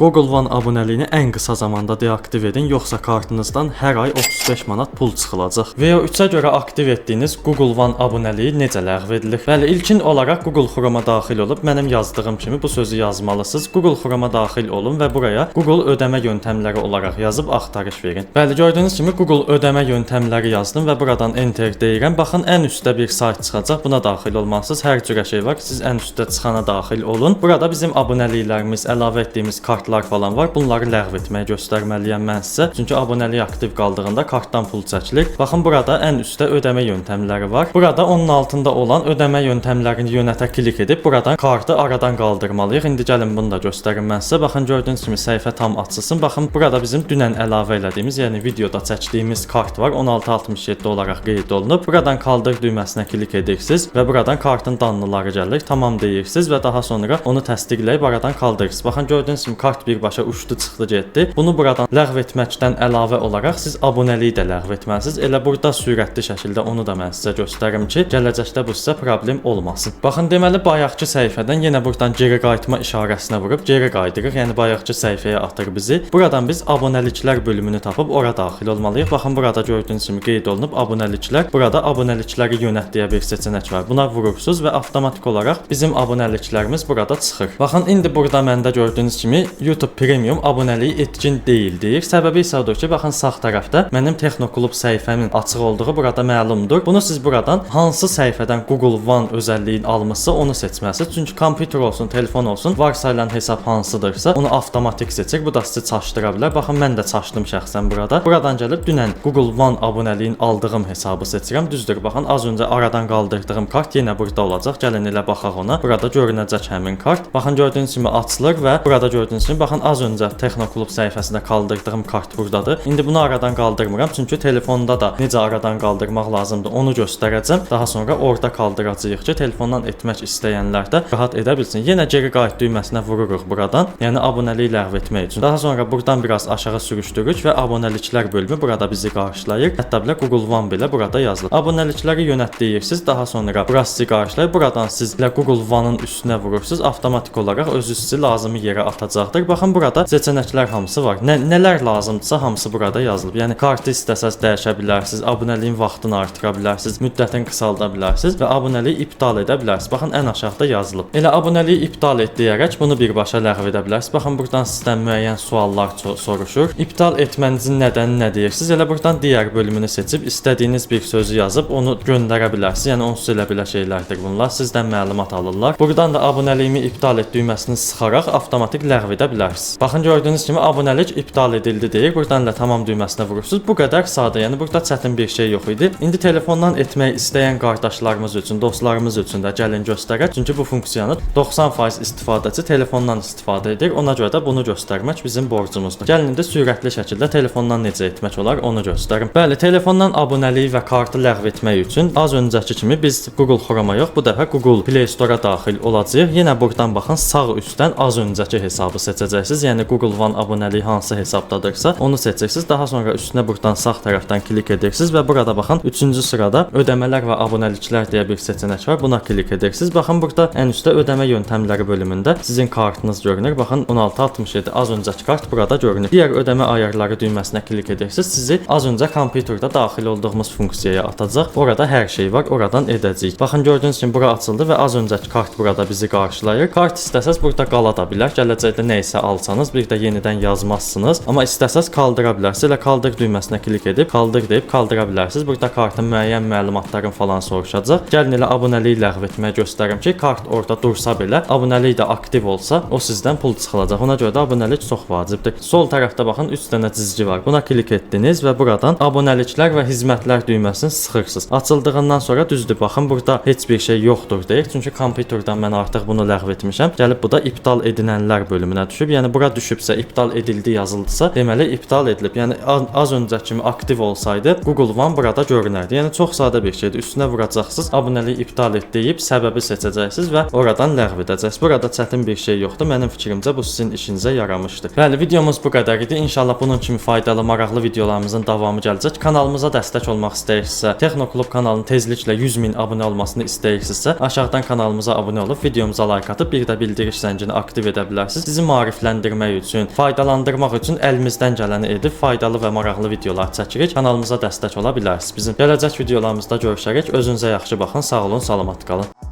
Google One abunəliyini ən qısa zamanda deaktiv edin, yoxsa kartınızdan hər ay 35 manat pul çıxılacaq. VO3-ə görə aktiv etdiyiniz Google One abunəliyi necə ləğv edilir? Bəli, ilkin olaraq Google Chrome-a daxil olub mənim yazdığım kimi bu sözü yazmalısınız. Google Chrome-a daxil olun və buraya Google ödəmə yöntəmləri olaraq yazıb axtarış verin. Bəli, gördüyünüz kimi Google ödəmə yöntəmləri yazdım və buradan enter deyirəm. Baxın, ən üstdə bir sayt çıxacaq. Buna daxil olmalısınız. Hər cürə şey var. Siz ən üstdə çıxana daxil olun. Burada bizim abunəliklərimiz, əlavə etdiyimiz kartlar falan var. Bunları ləğv etməyi göstərməliyəm mən sizə. Çünki abunəlik aktiv qaldığında kartdan pul çəkilir. Baxın, burada ən üstdə ödəmə yöntəmləri var. Burada onun altında olan ödəmə yöntəmlərini yönətə klik edib buradan kartı aradan qaldırmalıyıq. İndi gəlin bunu da göstərim mən sizə. Baxın, gördüyünüz kimi səhifə tam açılsın. Baxın, burada bizim dünən əlavə elədiyimiz, yəni videoda çəkdiyimiz kart var. 1667 olaraq qeyd olunub. Buradan kaldır düyməsinə klik edirsiniz və buradan kartın danlıları gəlir. Tamam deyirsiniz və daha sonra onu təsdiqləyib aradan kaldırırsınız. Baxın, gördüyünüz kimi kart birbaşa uçdu, çıxdı, getdi. Bunu buradan ləğv etməkdən əlavə olaraq siz abunəliyi də ləğv etməlisiniz. Elə burada sürətli şəkildə onu da mən sizə göstərim ki, gələcəkdə bu sizə problem olmasın. Baxın, deməli bayaqçı səhifədən yenə buradan geri qayıtma işarəsinə vurub geri qaydırıq. Yəni bayaqçı səhifəyə atır bizi. Buradan biz abunəliklər bölümünü tapıb ora daxil olmalıyıq. Baxın, burada gördüyünüz kimi qeyd olunub abunəliklər. Burada abunəlikləri yönət deyə bir seçenek var. Buna vurursunuz və avtomatik olaraq bizim abunəliklərimiz burada çıxır. Baxın, indi burada məndə gördüyünüz kimi YouTube Premium abunəliyi etkin deyil deyir. Səbəbi isə odur ki, baxın sağ tərəfdə mənim Texnoklub səhifəmin açıq olduğu burada məlumdur. Bunu siz buradan hansı səhifədən Google One özəlliyin almışsa onu seçməlisiniz. Çünki kompüter olsun, telefon olsun, varsayılan hesab hansıdırsa onu avtomatik seçir. Bu da sizi çaşdıra bilər. Baxın, mən də çaşdım şəxsən burada. Buradan gəlib dünən Google One abunəliyin aldığım hesabı seçirəm. Düzdür, baxın, az öncə aradan qaldırdığım kart yenə burada olacaq. Gəlin elə baxaq ona. Burada görünəcək həmin kart. Baxın, gördüyünüz kimi açılır və burada gördüyünüz kimi baxın, az öncə Texnoklub səhifəsində qaldırdığım kart buradadır. İndi bunu aradan qaldırmıram, çünki telefonda da necə aradan qaldırmaq lazımdır onu göstərəcəm. Daha sonra orada qaldıracağıq ki, telefondan etmək istəyənlər də rahat edə bilsin. Yenə geri qayıt düyməsinə vururuq buradan. Yəni abunəliyi ləğv etmək üçün. Daha sonra buradan biraz aşağı sürüşdürürük və abunəliklər bölümü burada bizi qarşılayır. Hətta belə Google One belə burada yazılır. Abunəlikləri yönət deyirsiniz. Daha sonra bura sizi qarşılayır. Buradan siz Google One-ın üstünə vurursunuz. Avtomatik olaraq özü sizi lazımi yerə atacaqdır. Baxın, burada seçenəklər hamısı var. Nələr lazımdırsa hamısı burada yazılıb. Yəni kartı istəsəz dəyişə bilərsiniz, abunəliyin vaxtını artıra bilərsiniz, müddətini qısalda bilərsiniz və abunəliyi iptal edə bilərsiniz. Baxın, ən aşağıda yazılıb. Elə abunəliyi iptal et deyərək bunu birbaşa ləğv edə bilərsiniz. Baxın, buradan sizdən müəyyən suallar soruşur. İptal etmənizin nədəni nə deyirsiniz? Elə buradan digər bölümünü seçib istədiyiniz bir sözü yazıb onu göndərə bilərsiniz. Yəni onsuz elə belə şeylərdir bunlar. Sizdən məlumat alırlar. Buradan da abunəliyimi iptal et düyməsini sıxaraq avtomatik ləğv edə bilərsiniz. Baxın, gördüyünüz kimi abunəlik iptal edildi deyir. Buradan da tamam düyməsinə vurursunuz. Bu qədər sadə. Yəni burada çətin bir şey yox idi. İndi telefondan etmək istəyən qardaşlarımız üçün, dostlarımız üçün də gəlin göstərək. Çünki bu funksiyanı 90% istifadəçi telefondan istifadə edir. Ona görə də bunu göstərmək bizim borcumuzdur. Gəlin indi sürətli şəkildə telefondan necə etmək olar onu göstərim. Bəli, telefondan abunəliyi və kartı ləğv etmək üçün az öncəki kimi biz Google Chrome-a yox, bu dəfə Google Play Store-a daxil olacağıq. Yenə buradan baxın, sağ üstdən az öncəki hesabı seçəcəksiniz. Yəni Google One abunəliyi hansı hesabdadırsa onu seçirsiniz. Daha sonra üstünə buradan sağ tərəfdən klik edirsiniz və burada baxın 3-cü sırada ödəmələr və abunəliklər deyə bir seçenek var. Buna klik edirsiniz. Baxın, burada ən üstdə ödəmə yöntəmləri bölümündə sizin kartınız görünür. Baxın, 1667 az öncəki kart burada görünür. Digər ödəmə ayarları düyməsinə klik edirsiniz. Sizi az öncə kompüterdə daxil olduğumuz funksiyaya atacaq. Orada hər şey var. Oradan edəcəyik. Baxın, gördüyünüz kimi bura açıldı və az öncəki kart burada bizi qarşılayır. Kart istəsəz burada qala da bilər. Gələcəkdə nə isə alsanız bir də yenidən yazmazsınız. Amma istəsəz qaldıra bilərsiniz. Elə qaldır düyməsinə klik edib qaldır deyib qaldıra bilərsiniz. Burada kartın müəyyən məlumatların falan soruşacaq. Gəlin elə abunəliyi ləğv etməyə göstərim ki, kart orada dursa belə, abunəlik də aktiv olsa, o sizdən pul çıxılacaq. Ona görə də abunəlik çox vacibdir. Sol tərəfdə baxın 3 dənə cizgi var. Buna klik etdiniz və buradan abunəliklər və xidmətlər düyməsini sıxırsınız. Açıldığından sonra düzdür, baxın burada heç bir şey yoxdur deyir. Çünki kompüterdən mən artıq bunu ləğv etmişəm. Gəlib bu da iptal edilənlər bölümünə düşüb. Yəni bura düşübsə, iptal edildi yazıldısa, deməli iptal edilib. Yəni az öncəki kimi aktiv olsaydı Google One burada görünərdi. Yəni çox sadə bir şeydir. Üstünə vuracaqsınız, abunəliyi iptal et deyib səbəbi seçəcəksiniz və oradan ləğv edəcəksiniz. Burada çətin bir şey yoxdur. Mənim fikrimcə bu sizin işinizə yaramışdır. Bəli, videomuz bu qədər idi. İnşallah bunun kimi faydalı, maraqlı videolarımızın davamı gələcək. Kanalımıza dəstək olmaq istəyirsinizsə, Texnoklub kanalının tezliklə 100.000 abunə olmasını istəyirsinizsə, aşağıdan kanalımıza abunə olub videomuza like atıb bir də bildiriş zəngini aktiv edə bilərsiniz. Sizi maarif maarifləndirmək üçün, faydalandırmaq üçün əlimizdən gələni edib faydalı və maraqlı videolar çəkirik. Kanalımıza dəstək ola bilərsiniz. Bizim gələcək videolarımızda görüşərik. Özünüzə yaxşı baxın. Sağ olun, salamat qalın.